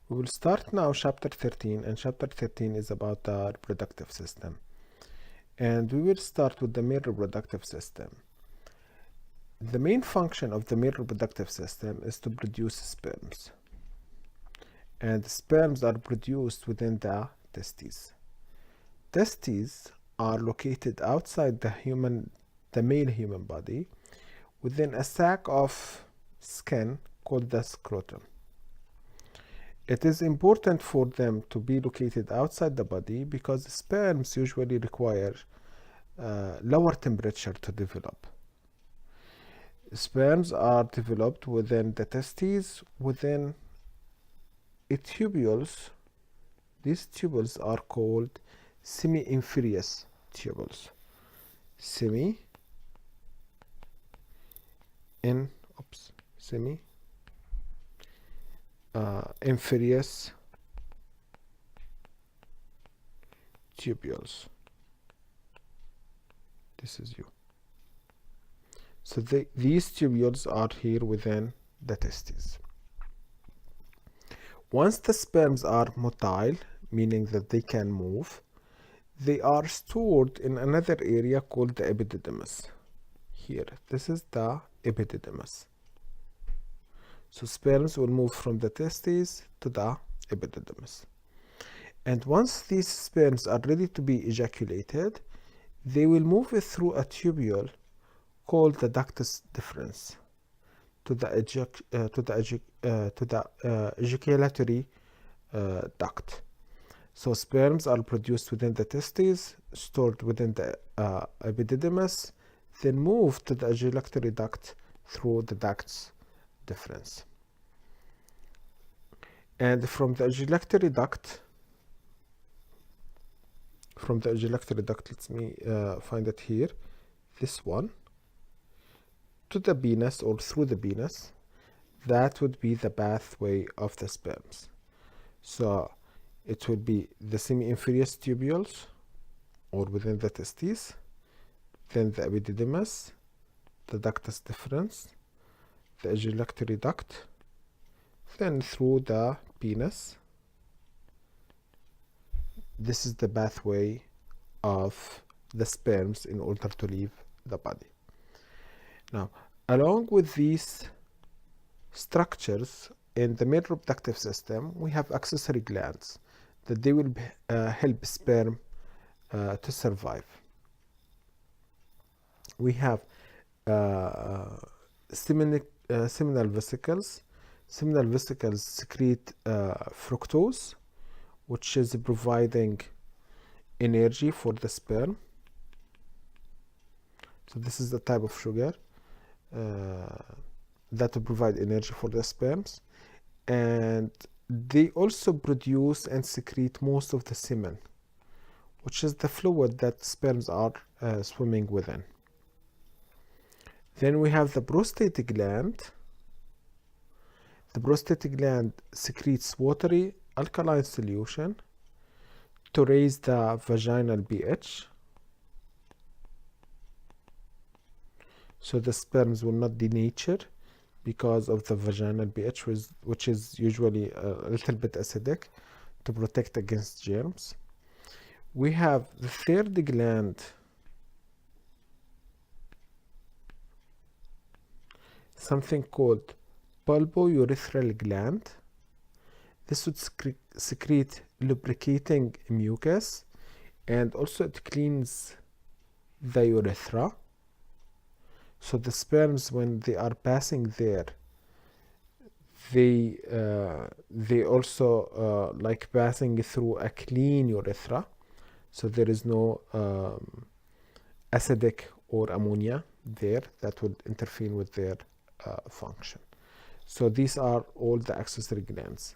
We will start now chapter 13, and chapter 13 is about the reproductive system. And we will start with the male reproductive system. The main function of the male reproductive system is to produce sperms. And sperms are produced within the testes. Testes are located outside the male human body within a sac of skin called the scrotum. It is important for them to be located outside the body because sperms usually require lower temperature to develop. Sperms are developed within the testes, within tubules. These tubules are called semi-inferius tubules. Inferius tubules. This is you. So these tubules are here within the testes. Once the sperms are motile, meaning that they can move, they are stored in another area called the epididymis. Here, this is the epididymis. So sperms will move from the testes to the epididymis. And once these sperms are ready to be ejaculated, they will move it through a tubule called the ductus deferens to the ejaculatory duct. So sperms are produced within the testes, stored within the epididymis, then moved to the ejaculatory duct through the ductus deferens. And from the ejaculatory duct, let me find it here, this one, to the penis or through the penis, that would be the pathway of the sperms. So it would be the semi-inferius tubules or within the testes, then the epididymis, the ductus deferens, the ejaculatory duct, then through the penis. This is the pathway of the sperms in order to leave the body. Now, along with these structures in the male reproductive system, we have accessory glands that they will help sperm to survive. We have seminal vesicles. Seminal vesicles secrete fructose, which is providing energy for the sperm. So this is the type of sugar that will provide energy for the sperms. And they also produce and secrete most of the semen, which is the fluid that sperms are swimming within. Then we have the prostate gland. The prostate gland secretes watery alkaline solution to raise the vaginal pH. So the sperms will not denature because of the vaginal pH, which is usually a little bit acidic, to protect against germs. We have the third gland, something called bulbourethral gland. This would secrete lubricating mucus, and also it cleans the urethra. So the sperms, when they are passing there, they also like passing through a clean urethra. So there is no acidic or ammonia there that would interfere with their function. So these are all the accessory glands.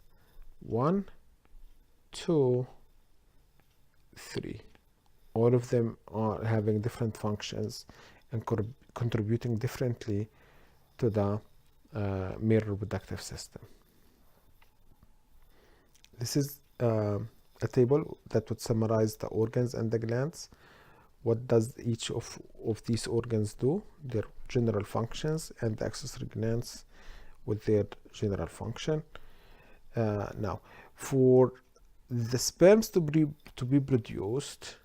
1, 2, 3. All of them are having different functions and contributing differently to the male reproductive system. This is a table that would summarize the organs and the glands. What does each of these organs do, their general functions, and the accessory glands with their general function. Now, for the sperms to be produced,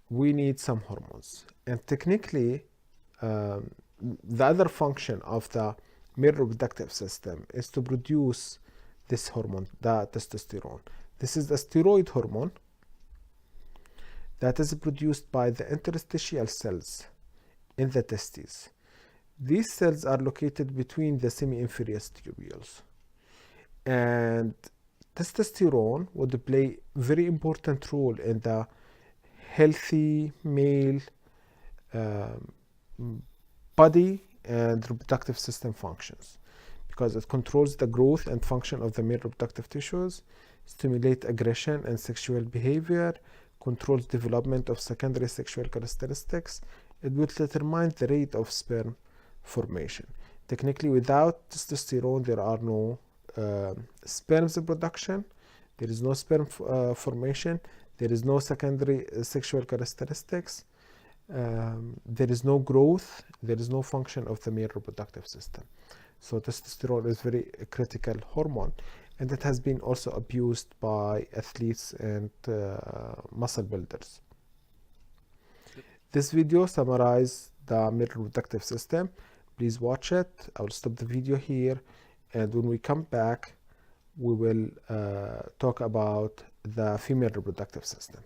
we need some hormones. And technically, the other function of the male reproductive system is to produce this hormone, the testosterone. This is the steroid hormone that is produced by the interstitial cells in the testes. These cells are located between the semi-inferior tubules. And testosterone would play a very important role in the healthy male body and reproductive system functions, because it controls the growth and function of the male reproductive tissues, stimulates aggression and sexual behavior, controls development of secondary sexual characteristics. It will determine the rate of sperm formation. Technically, without testosterone, there are no sperms production, there is no sperm formation, there is no secondary sexual characteristics, there is no growth, there is no function of the male reproductive system. So testosterone is very critical hormone, and it has been also abused by athletes and muscle builders. This video summarizes the male reproductive system. Please watch it. I will stop the video here, and when we come back, we will talk about the female reproductive system.